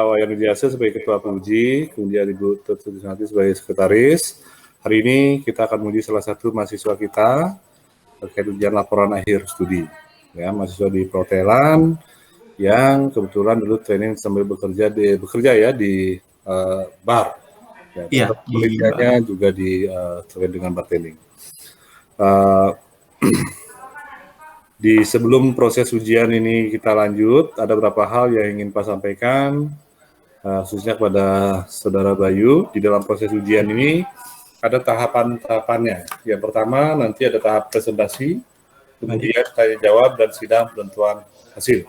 Wayan Widiasa sebagai Ketua Penguji, kemudian Ibu Tutu Susanti sebagai Sekretaris. Hari ini kita akan menguji salah satu mahasiswa kita terkait ujian laporan akhir studi. Ya, mahasiswa di perhotelan yang kebetulan dulu training sambil bekerja ya di bar. Ya, Iya, penelitiannya juga terkait dengan bartending. Di sebelum proses ujian ini kita lanjut, ada beberapa hal yang ingin Pak sampaikan, khususnya kepada Saudara Bayu. Di dalam proses ujian ini ada tahapan-tahapannya. Yang pertama nanti ada tahap presentasi, kemudian tanya jawab dan sidang penentuan hasil.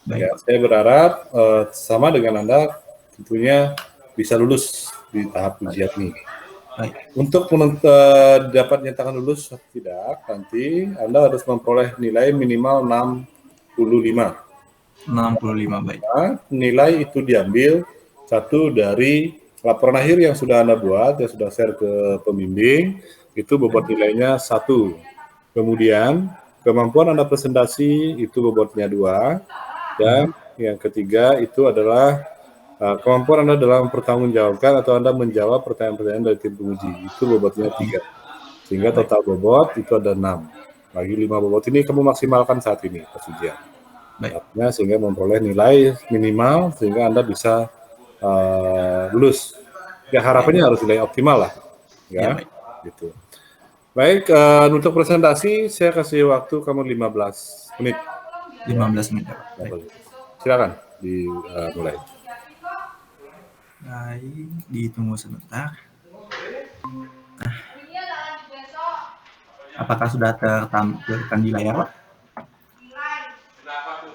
Ya, saya berharap sama dengan Anda tentunya bisa lulus di tahap ujian ini. Untuk dapat nyatakan lulus atau tidak, nanti Anda harus memperoleh nilai minimal 65. 65, baik. Nilai itu diambil satu dari laporan akhir yang sudah Anda buat, yang sudah share ke pembimbing, itu bobot nilainya 1. Kemudian kemampuan Anda presentasi itu bobotnya 2. Dan yang ketiga itu adalah kemampuan Anda dalam mempertanggungjawabkan atau Anda menjawab pertanyaan-pertanyaan dari tim penguji, itu bobotnya 3. Sehingga total bobot itu ada 6. Bagi 5 bobot ini kamu maksimalkan saat ini pas ujian. Artinya sehingga memperoleh nilai minimal sehingga Anda bisa lulus. Ya harapannya harus nilai optimal lah. Ya, gitu. Baik, untuk presentasi saya kasih waktu kamu 15 menit. 15 menit. Silakan dimulai. Baik, ditunggu sebentar. Apakah sudah tertampilkan di layar, Pak?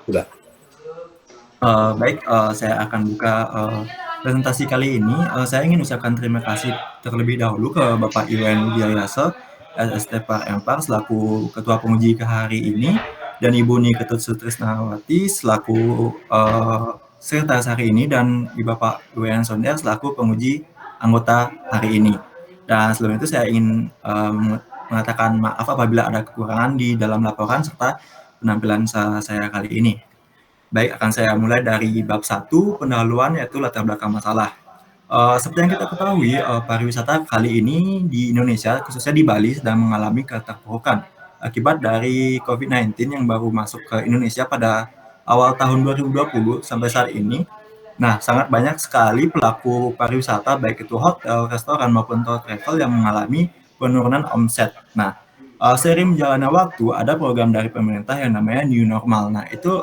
Sudah. Baik, saya akan buka presentasi kali ini. Saya ingin ucapkan terima kasih terlebih dahulu ke Bapak Wayan Widiasa, LST Par Empar selaku Ketua Penguji ke hari ini, dan Ibu Niketut Sutrisnawati selaku sekretaris hari ini, dan Bapak Wayan Sonder selaku penguji anggota hari ini. Dan sebelum itu saya ingin mengatakan maaf apabila ada kekurangan di dalam laporan serta penampilan saya kali ini. Baik, akan saya mulai dari bab 1, pendahuluan, yaitu latar belakang masalah. Seperti yang kita ketahui, pariwisata kali ini di Indonesia, khususnya di Bali, sedang mengalami keterpurukan akibat dari COVID-19 yang baru masuk ke Indonesia pada awal tahun 2020 sampai saat ini. Nah, sangat banyak sekali pelaku pariwisata, baik itu hotel, restoran, maupun travel yang mengalami penurunan omset. Nah, seiring berjalannya waktu, ada program dari pemerintah yang namanya New Normal. Nah, itu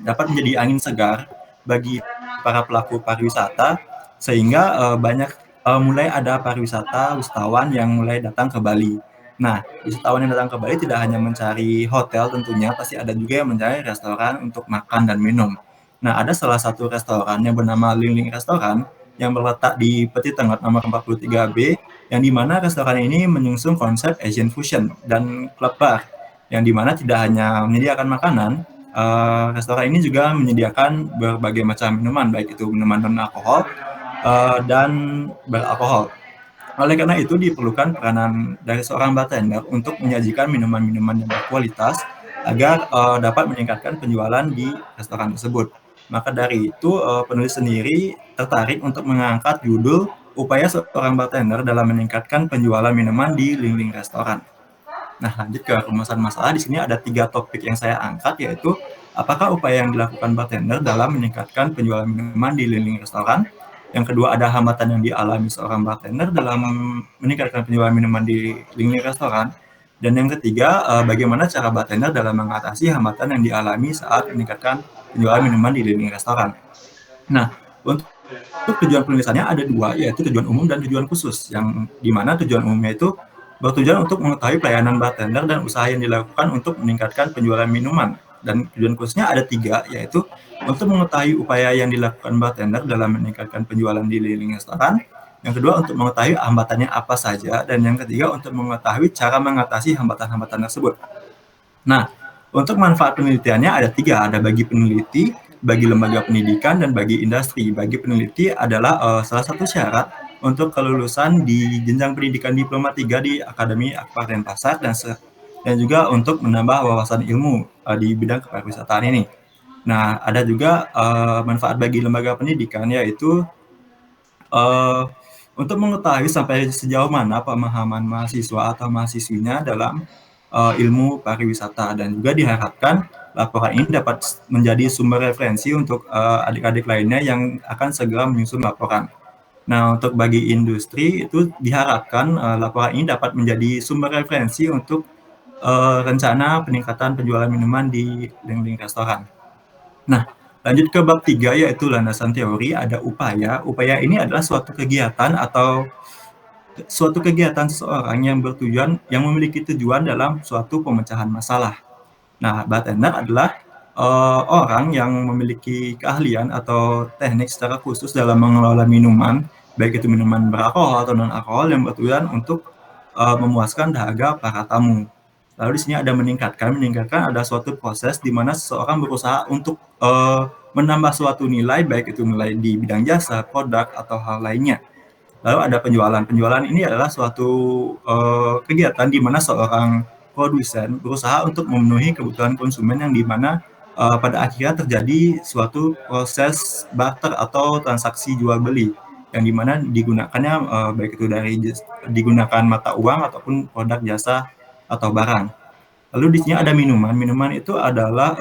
dapat menjadi angin segar bagi para pelaku pariwisata, sehingga mulai ada wisatawan yang mulai datang ke Bali. Nah, wisatawan yang datang ke Bali tidak hanya mencari hotel tentunya, pasti ada juga yang mencari restoran untuk makan dan minum. Nah, ada salah satu restoran yang bernama Ling Ling Restoran yang terletak di Peti Tengah nomor 43B, yang dimana restoran ini menyusung konsep Asian Fusion dan Club Bar, yang dimana tidak hanya menyediakan makanan, restoran ini juga menyediakan berbagai macam minuman, baik itu minuman non-alkohol dan beralkohol. Oleh karena itu diperlukan peranan dari seorang bartender untuk menyajikan minuman-minuman yang berkualitas agar dapat meningkatkan penjualan di restoran tersebut. Maka dari itu penulis sendiri tertarik untuk mengangkat judul upaya seorang bartender dalam meningkatkan penjualan minuman di Ling Ling Restoran. Nah, lanjut ke rumusan masalah. Di sini ada 3 topik yang saya angkat, yaitu apakah upaya yang dilakukan bartender dalam meningkatkan penjualan minuman di Ling Ling Restoran. Yang kedua, ada hambatan yang dialami seorang bartender dalam meningkatkan penjualan minuman di Ling Ling Restoran. Dan yang ketiga, bagaimana cara bartender dalam mengatasi hambatan yang dialami saat meningkatkan penjualan minuman di Ling Ling Restoran. Nah, untuk tujuan penulisannya ada 2, yaitu tujuan umum dan tujuan khusus, yang dimana tujuan umumnya itu bertujuan untuk mengetahui pelayanan bartender dan usaha yang dilakukan untuk meningkatkan penjualan minuman. Dan tujuan khususnya ada 3, yaitu untuk mengetahui upaya yang dilakukan bartender dalam meningkatkan penjualan di Ling Ling Restoran. Yang kedua, untuk mengetahui hambatannya apa saja. Dan yang ketiga, untuk mengetahui cara mengatasi hambatan-hambatan tersebut. Nah, untuk manfaat penelitiannya ada 3, ada bagi peneliti, bagi lembaga pendidikan, dan bagi industri. Bagi peneliti adalah salah satu syarat untuk kelulusan di jenjang pendidikan diploma 3 di Akademi Akbar Denpasar, dan juga untuk menambah wawasan ilmu di bidang kepariwisataan ini. Nah, ada juga manfaat bagi lembaga pendidikan, yaitu uh, untuk mengetahui sampai sejauh mana pemahaman mahasiswa atau mahasiswinya dalam ilmu pariwisata, dan juga diharapkan laporan ini dapat menjadi sumber referensi untuk adik-adik lainnya yang akan segera menyusun laporan. Nah, untuk bagi industri itu diharapkan laporan ini dapat menjadi sumber referensi untuk rencana peningkatan penjualan minuman di link-link restoran. Nah, lanjut ke bab 3 yaitu landasan teori, ada upaya. Upaya ini adalah suatu kegiatan atau suatu kegiatan seseorang yang memiliki tujuan dalam suatu pemecahan masalah. Nah, bartender adalah orang yang memiliki keahlian atau teknik secara khusus dalam mengelola minuman, baik itu minuman beralkohol atau non-alkohol yang bertujuan untuk memuaskan dahaga para tamu. Lalu di sini ada meningkatkan ada suatu proses di mana seseorang berusaha untuk menambah suatu nilai, baik itu nilai di bidang jasa, produk, atau hal lainnya. Lalu ada penjualan. Penjualan ini adalah suatu kegiatan di mana seorang produsen berusaha untuk memenuhi kebutuhan konsumen yang di mana pada akhirnya terjadi suatu proses barter atau transaksi jual beli yang di mana digunakannya baik itu digunakan mata uang ataupun produk jasa atau barang. Lalu di sini ada minuman. Minuman itu adalah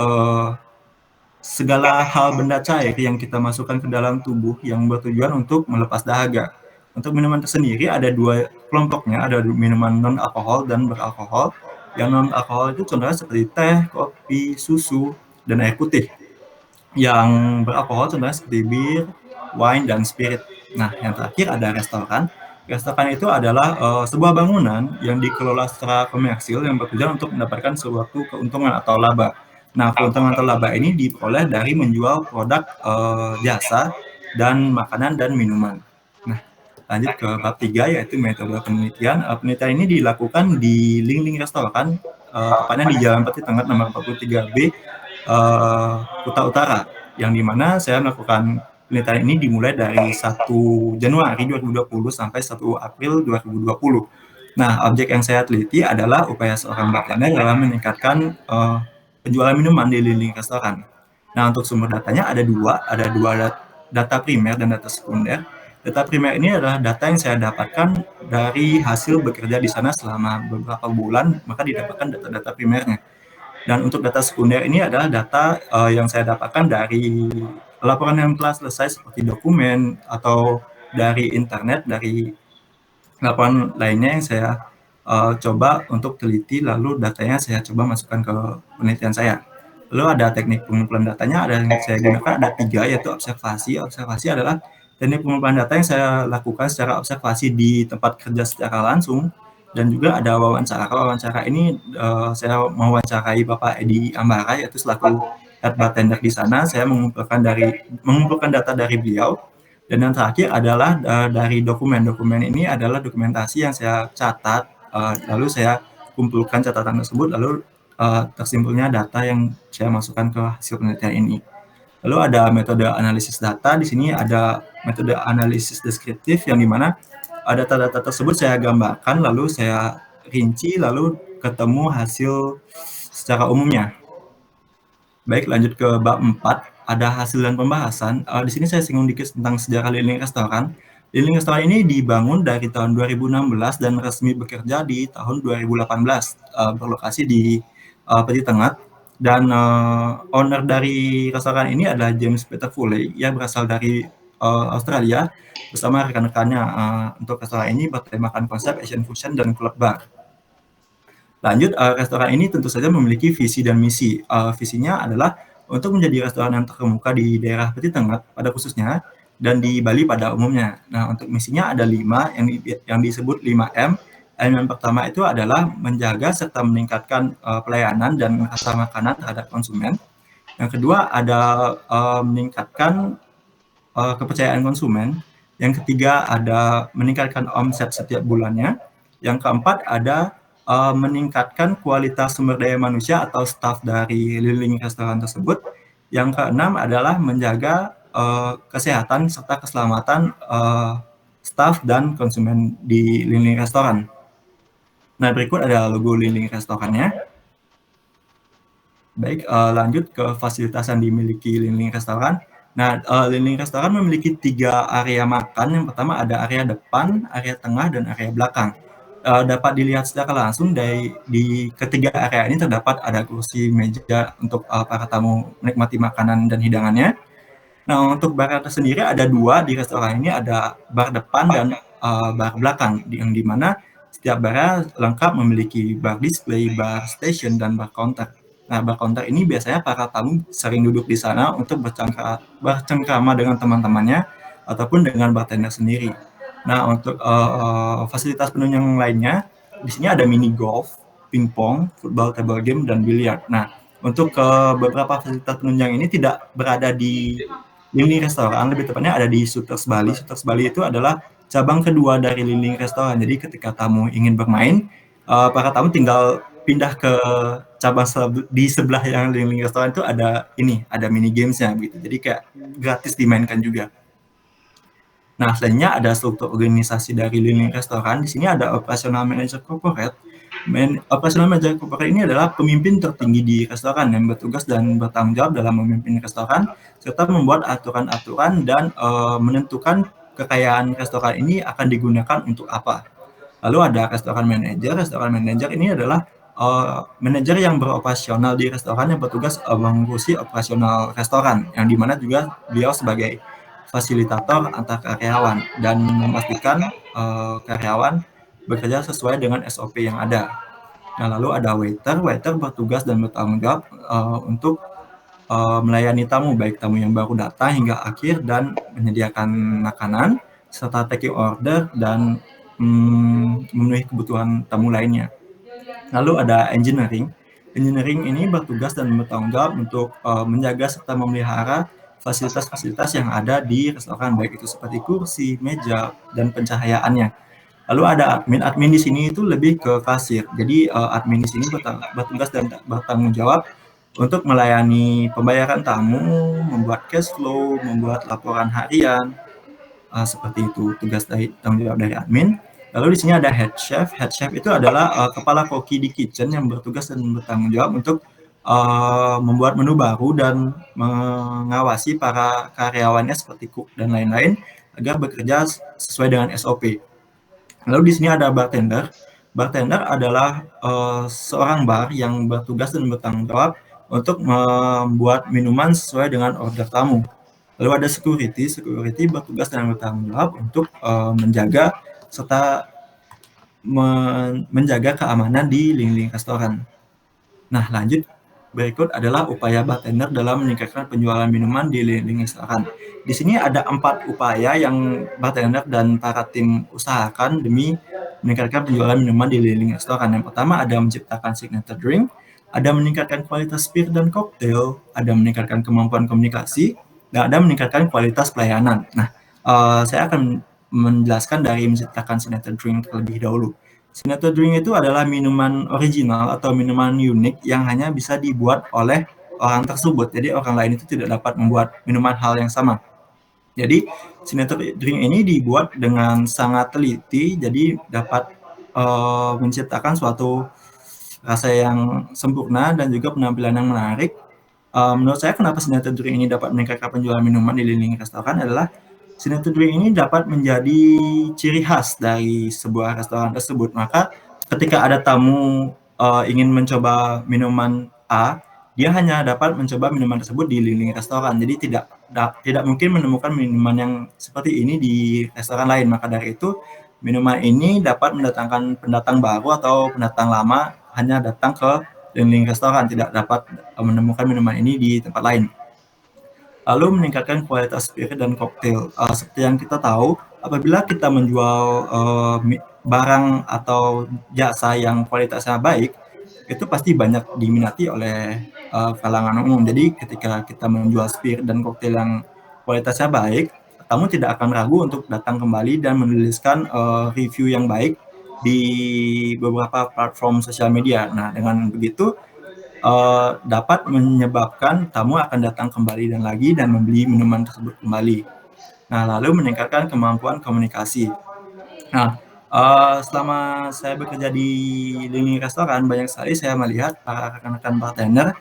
segala hal benda cair yang kita masukkan ke dalam tubuh yang bertujuan untuk melepas dahaga. Untuk minuman tersendiri ada dua kelompoknya, ada minuman non-alkohol dan beralkohol. Yang non-alkohol itu contohnya seperti teh, kopi, susu, dan air putih. Yang beralkohol contohnya seperti bir, wine, dan spirit. Nah, yang terakhir ada restoran. Restoran itu adalah sebuah bangunan yang dikelola secara komersil yang bertujuan untuk mendapatkan suatu keuntungan atau laba. Nah, keuntungan atau laba ini diperoleh dari menjual produk jasa dan makanan dan minuman. Nah, lanjut ke bab 3 yaitu metode penelitian. Penelitian ini dilakukan di link-link restoran, tepatnya di Jalan Peti Tengah nomor 43B, Kuta Utara, yang dimana saya melakukan penelitian ini dimulai dari 1 Januari 2020 sampai 1 April 2020. Nah, objek yang saya teliti adalah upaya seorang bartender dalam meningkatkan penjualan minuman di link restoran. Nah, untuk sumber datanya ada dua data primer dan data sekunder. Data primer ini adalah data yang saya dapatkan dari hasil bekerja di sana selama beberapa bulan, maka didapatkan data-data primernya. Dan untuk data sekunder ini adalah data yang saya dapatkan dari laporan yang telah selesai seperti dokumen atau dari internet, dari laporan lainnya yang saya coba untuk teliti, lalu datanya saya coba masukkan ke penelitian saya. Lalu ada teknik pengumpulan datanya, ada yang saya gunakan, ada 3 yaitu observasi. Observasi adalah teknik pengumpulan data yang saya lakukan secara observasi di tempat kerja secara langsung, dan juga ada wawancara. Wawancara ini saya mewawancarai Bapak Edi Ambara, yaitu selaku head bartender di sana. Saya mengumpulkan data dari beliau. Dan yang terakhir adalah dari dokumen. Dokumen ini adalah dokumentasi yang saya catat, lalu saya kumpulkan catatan tersebut, lalu tersimpulnya data yang saya masukkan ke hasil penelitian ini. Lalu ada metode analisis data. Di sini ada metode analisis deskriptif yang dimana data-data tersebut saya gambarkan, lalu saya rinci, lalu ketemu hasil secara umumnya. Baik, lanjut ke bab 4, ada hasil dan pembahasan. Di sini saya singgung dikit tentang sejarah Liling Restoran. Liling Restoran ini dibangun dari tahun 2016 dan resmi bekerja di tahun 2018, berlokasi di Peti Tengah. Dan owner dari restoran ini adalah James Peter Foley, yang berasal dari Australia, bersama rekan-rekannya. Untuk restoran ini bertemakan konsep Asian Fusion dan Club Bar. Lanjut, restoran ini tentu saja memiliki visi dan misi. Visinya adalah untuk menjadi restoran yang terkemuka di daerah Peti Tengah pada khususnya, dan di Bali pada umumnya. Nah, untuk misinya ada 5 yang disebut 5M. M yang pertama itu adalah menjaga serta meningkatkan pelayanan dan rasa makanan terhadap konsumen. Yang kedua ada meningkatkan kepercayaan konsumen. Yang ketiga ada meningkatkan omset setiap bulannya. Yang keempat ada meningkatkan kualitas sumber daya manusia atau staf dari Liling Restoran tersebut. Yang keenam adalah menjaga kesehatan serta keselamatan staf dan konsumen di Liling Restoran. Nah, berikut ada logo Liling Restorannya. Baik, lanjut ke fasilitas yang dimiliki Linling Restoran. Nah, Linling Restoran memiliki 3 area makan. Yang pertama ada area depan, area tengah, dan area belakang. Dapat dilihat secara langsung di ketiga area ini terdapat ada kursi, meja untuk para tamu menikmati makanan dan hidangannya. Nah, untuk bar sendiri ada 2 di restoran ini, ada bar depan dan, bar belakang, yang di mana setiap barnya lengkap memiliki bar display, bar station, dan bar counter. Nah, bar counter ini biasanya para tamu sering duduk di sana untuk bercengkrama dengan teman-temannya ataupun dengan bartender sendiri. Nah, untuk, fasilitas penunjang lainnya, di sini ada mini golf, pingpong, football table game, dan biliar. Nah, untuk, beberapa fasilitas penunjang ini tidak berada di Lini Restoran, lebih tepatnya ada di Shooters Bali. Shooters Bali itu adalah cabang kedua dari Lini Restoran. Jadi ketika tamu ingin bermain, para tamu tinggal pindah ke cabang di sebelah yang Lini Restoran itu ada mini gamesnya gitu. Jadi kayak gratis dimainkan juga. Nah, selanjutnya ada struktur organisasi dari Lini Restoran. Di sini ada operasional manager corporate. Operasional manager corporate ini adalah pemimpin tertinggi di restoran yang bertugas dan bertanggung jawab dalam memimpin restoran serta membuat aturan-aturan dan menentukan kekayaan restoran ini akan digunakan untuk apa. Lalu ada restoran manager. Restoran manager ini adalah manajer yang beroperasional di restoran yang bertugas mengurusi operasional restoran, yang dimana juga beliau sebagai fasilitator antar karyawan dan memastikan karyawan bekerja sesuai dengan SOP yang ada. Nah, lalu ada waiter. Waiter bertugas dan bertanggung jawab untuk melayani tamu, baik tamu yang baru datang hingga akhir, dan menyediakan makanan, serta taking order dan memenuhi kebutuhan tamu lainnya. Lalu ada engineering. Engineering ini bertugas dan bertanggung jawab untuk menjaga serta memelihara fasilitas-fasilitas yang ada di restoran, baik itu seperti kursi, meja, dan pencahayaannya. Lalu ada admin. Admin di sini itu lebih ke kasir. Jadi admin di sini bertugas dan bertanggung jawab untuk melayani pembayaran tamu, membuat cash flow, membuat laporan harian, seperti itu tugas dari tanggung jawab dari admin. Lalu di sini ada head chef. Head chef itu adalah kepala koki di kitchen yang bertugas dan bertanggung jawab untuk membuat menu baru dan mengawasi para karyawannya seperti cook dan lain-lain agar bekerja sesuai dengan SOP. Lalu di sini ada bartender. Bartender adalah seorang bar yang bertugas dan bertanggung jawab untuk membuat minuman sesuai dengan order tamu. Lalu ada security. Security bertugas dan bertanggung jawab untuk menjaga serta menjaga keamanan di lingkungan restoran. Nah, lanjut. Berikut adalah upaya bartender dalam meningkatkan penjualan minuman di lingkungan restoran. Di sini ada 4 upaya yang bartender dan para tim usahakan demi meningkatkan penjualan minuman di lingkungan restoran. Yang pertama ada menciptakan signature drink, ada meningkatkan kualitas bir dan koktail, ada meningkatkan kemampuan komunikasi, dan ada meningkatkan kualitas pelayanan. Nah, saya akan menjelaskan dari menciptakan signature drink terlebih dahulu. Signature drink itu adalah minuman original atau minuman unik yang hanya bisa dibuat oleh orang tersebut. Jadi orang lain itu tidak dapat membuat minuman hal yang sama. Jadi signature drink ini dibuat dengan sangat teliti, jadi dapat menciptakan suatu rasa yang sempurna dan juga penampilan yang menarik. Menurut saya kenapa signature drink ini dapat meningkatkan penjualan minuman di lingkungan restoran adalah signature drink ini dapat menjadi ciri khas dari sebuah restoran tersebut. Maka ketika ada tamu ingin mencoba minuman A, dia hanya dapat mencoba minuman tersebut di lingkungan restoran. Jadi tidak mungkin menemukan minuman yang seperti ini di restoran lain. Maka dari itu minuman ini dapat mendatangkan pendatang baru atau pendatang lama hanya datang ke lingkungan restoran, tidak dapat menemukan minuman ini di tempat lain. Lalu meningkatkan kualitas bir dan koktail. Seperti yang kita tahu, apabila kita menjual barang atau jasa yang kualitasnya baik, itu pasti banyak diminati oleh kalangan umum. Jadi ketika kita menjual bir dan koktail yang kualitasnya baik, tamu tidak akan ragu untuk datang kembali dan menuliskan review yang baik di beberapa platform sosial media. Nah, dengan begitu dapat menyebabkan tamu akan datang kembali dan membeli minuman tersebut kembali. Nah, lalu meningkatkan kemampuan komunikasi. Nah, selama saya bekerja di lini restoran, banyak sekali saya melihat para rekan-rekan bartender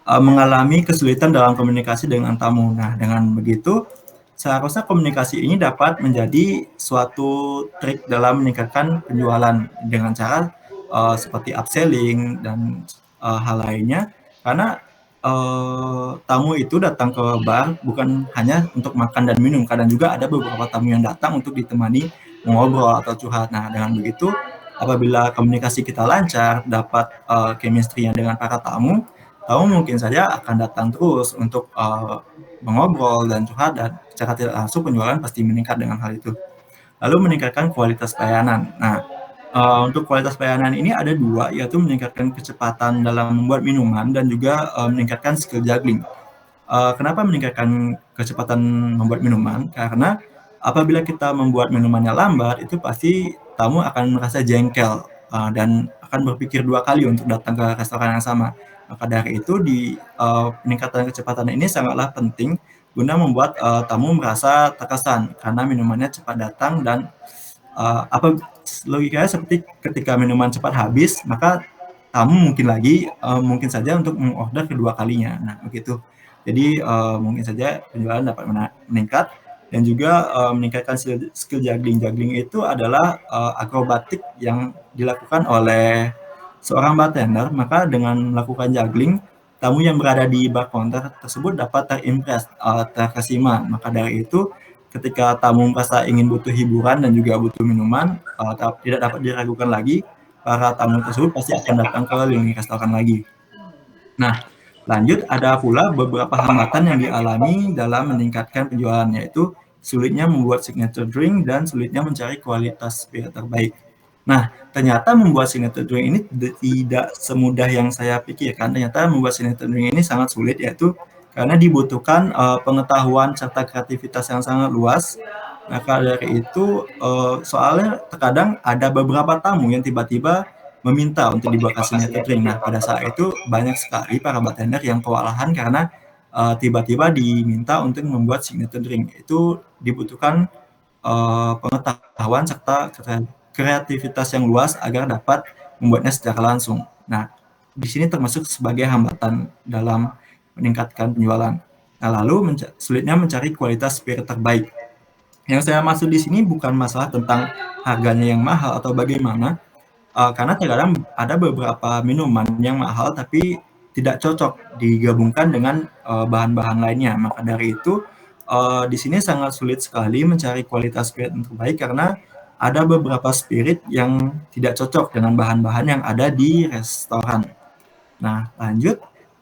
mengalami kesulitan dalam komunikasi dengan tamu. Nah, dengan begitu, seharusnya komunikasi ini dapat menjadi suatu trik dalam meningkatkan penjualan dengan cara seperti upselling dan hal lainnya. Karena tamu itu datang ke bar bukan hanya untuk makan dan minum, kadang juga ada beberapa tamu yang datang untuk ditemani mengobrol atau curhat. Nah, dengan begitu, apabila komunikasi kita lancar, dapat chemistry-nya dengan para tamu, tamu mungkin saja akan datang terus untuk mengobrol dan curhat, dan secara tidak langsung penjualan pasti meningkat dengan hal itu. Lalu meningkatkan kualitas pelayanan. Nah, untuk kualitas pelayanan ini ada dua, yaitu meningkatkan kecepatan dalam membuat minuman dan juga meningkatkan skill juggling. Kenapa meningkatkan kecepatan membuat minuman? Karena apabila kita membuat minumannya lambat, itu pasti tamu akan merasa jengkel dan akan berpikir dua kali untuk datang ke restoran yang sama. Maka dari itu peningkatan kecepatan ini sangatlah penting guna membuat tamu merasa terkesan karena minumannya cepat datang, dan apa logikanya seperti ketika minuman cepat habis, maka tamu mungkin saja untuk mengorder kedua kalinya. Nah, begitu. Jadi mungkin saja penjualan dapat meningkat, dan juga meningkatkan skill juggling. Juggling itu adalah akrobatik yang dilakukan oleh seorang bartender. Maka dengan melakukan juggling, tamu yang berada di bar counter tersebut dapat terkesima. Maka dari itu, ketika tamu merasa ingin butuh hiburan dan juga butuh minuman, tidak dapat diragukan lagi, para tamu tersebut pasti akan datang ke lini restoran lagi. Nah, lanjut ada pula beberapa hambatan yang dialami dalam meningkatkan penjualan, yaitu sulitnya membuat signature drink dan sulitnya mencari kualitas spirit terbaik. Nah, ternyata membuat signature drink ini tidak semudah yang saya pikirkan. Ternyata membuat signature drink ini sangat sulit, yaitu karena dibutuhkan pengetahuan serta kreativitas yang sangat luas. Maka dari itu, soalnya terkadang ada beberapa tamu yang tiba-tiba meminta untuk dibuatkan signature drink. Nah, pada saat itu banyak sekali para bartender yang kewalahan karena tiba-tiba diminta untuk membuat signature drink. Itu dibutuhkan pengetahuan serta kreativitas yang luas agar dapat membuatnya secara langsung. Nah, di sini termasuk sebagai hambatan dalam meningkatkan penjualan. Nah, lalu sulitnya mencari kualitas spirit terbaik. Yang saya maksud di sini bukan masalah tentang harganya yang mahal atau bagaimana, karena terkadang ada beberapa minuman yang mahal tapi tidak cocok digabungkan dengan bahan-bahan lainnya. Maka dari itu, di sini sangat sulit sekali mencari kualitas spirit yang terbaik karena ada beberapa spirit yang tidak cocok dengan bahan-bahan yang ada di restoran. Nah, lanjut,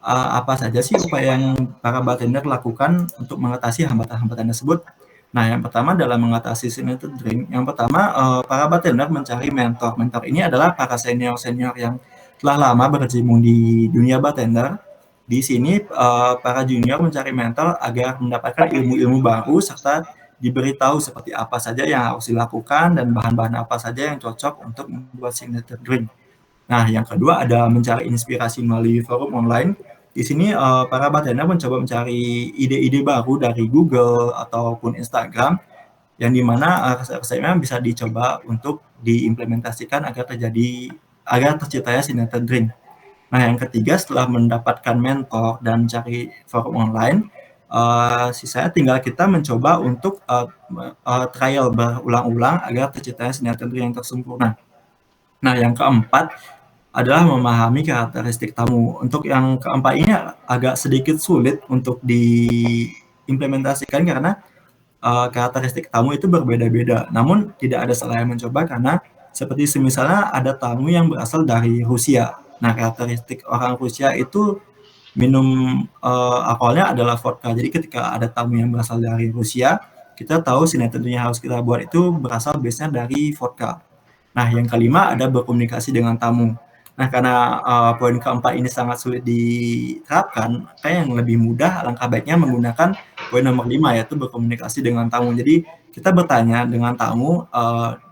apa saja sih upaya yang para bartender lakukan untuk mengatasi hambatan-hambatan tersebut? Nah, yang pertama dalam mengatasi signature drink, yang pertama para bartender mencari mentor. Mentor ini adalah para senior-senior yang telah lama berkecimpung di dunia bartender. Di sini para junior mencari mentor agar mendapatkan ilmu-ilmu baru serta diberitahu seperti apa saja yang harus dilakukan dan bahan-bahan apa saja yang cocok untuk membuat signature drink. Nah, yang kedua ada mencari inspirasi melalui forum online. Di sini para bartender mencoba mencari ide-ide baru dari Google ataupun Instagram, yang dimana resep-resepnya bisa dicoba untuk diimplementasikan agar terciptanya signature drink. Nah, yang ketiga setelah mendapatkan mentor dan cari forum online, sisanya tinggal kita mencoba untuk trial berulang-ulang agar terciptanya signature drink yang tersempurna. Nah, yang keempat adalah memahami karakteristik tamu. Untuk yang keempat ini agak sedikit sulit untuk diimplementasikan karena karakteristik tamu itu berbeda-beda. Namun tidak ada salahnya mencoba karena seperti misalnya ada tamu yang berasal dari Rusia. Nah, karakteristik orang Rusia itu minum alkoholnya adalah vodka. Jadi ketika ada tamu yang berasal dari Rusia, kita tahu signature yang harus kita buat itu berasal base-nya dari vodka. Nah, yang kelima ada berkomunikasi dengan tamu. Nah, karena poin keempat ini sangat sulit diterapkan, kayak yang lebih mudah alangkah baiknya menggunakan poin nomor 5, yaitu berkomunikasi dengan tamu. Jadi kita bertanya dengan tamu,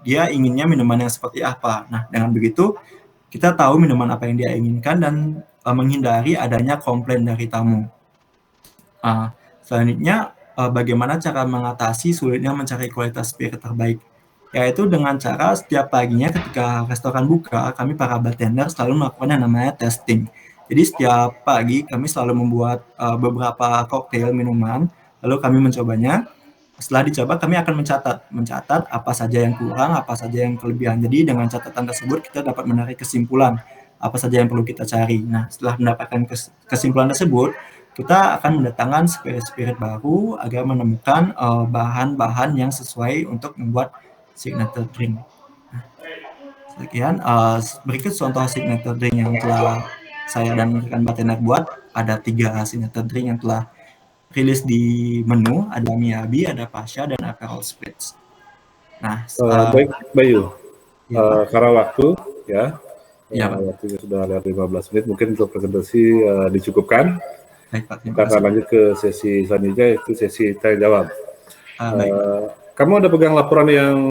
dia inginnya minuman yang seperti apa. Nah, dengan begitu kita tahu minuman apa yang dia inginkan dan menghindari adanya komplain dari tamu. Selanjutnya, bagaimana cara mengatasi sulitnya mencari kualitas spirit terbaik? Yaitu dengan cara setiap paginya ketika restoran buka, kami para bartender selalu melakukan yang namanya testing. Jadi setiap pagi kami selalu membuat beberapa koktail minuman, lalu kami mencobanya. Setelah dicoba kami akan mencatat apa saja yang kurang, apa saja yang kelebihan. Jadi dengan catatan tersebut kita dapat menarik kesimpulan apa saja yang perlu kita cari. Nah, setelah mendapatkan kesimpulan tersebut, kita akan mendatangkan spirit-spirit baru agar menemukan bahan-bahan yang sesuai untuk membuat signature drink. Nah, sekian berikut contoh signature drink yang telah saya dan rekan bartender buat. Ada 3 signature drink yang telah rilis di menu, ada Miyabi, ada Pasha, dan Aperol Spritz. Nah, baik Bayu, ya, Pak. karena waktu ya, Ya, Pak. waktunya sudah lewat 15 menit, mungkin untuk presentasi dicukupkan. Baik, Pak. Kita akan lanjut ke sesi selanjutnya, yaitu sesi tanya jawab. Baik, Pak. Kamu ada pegang laporan yang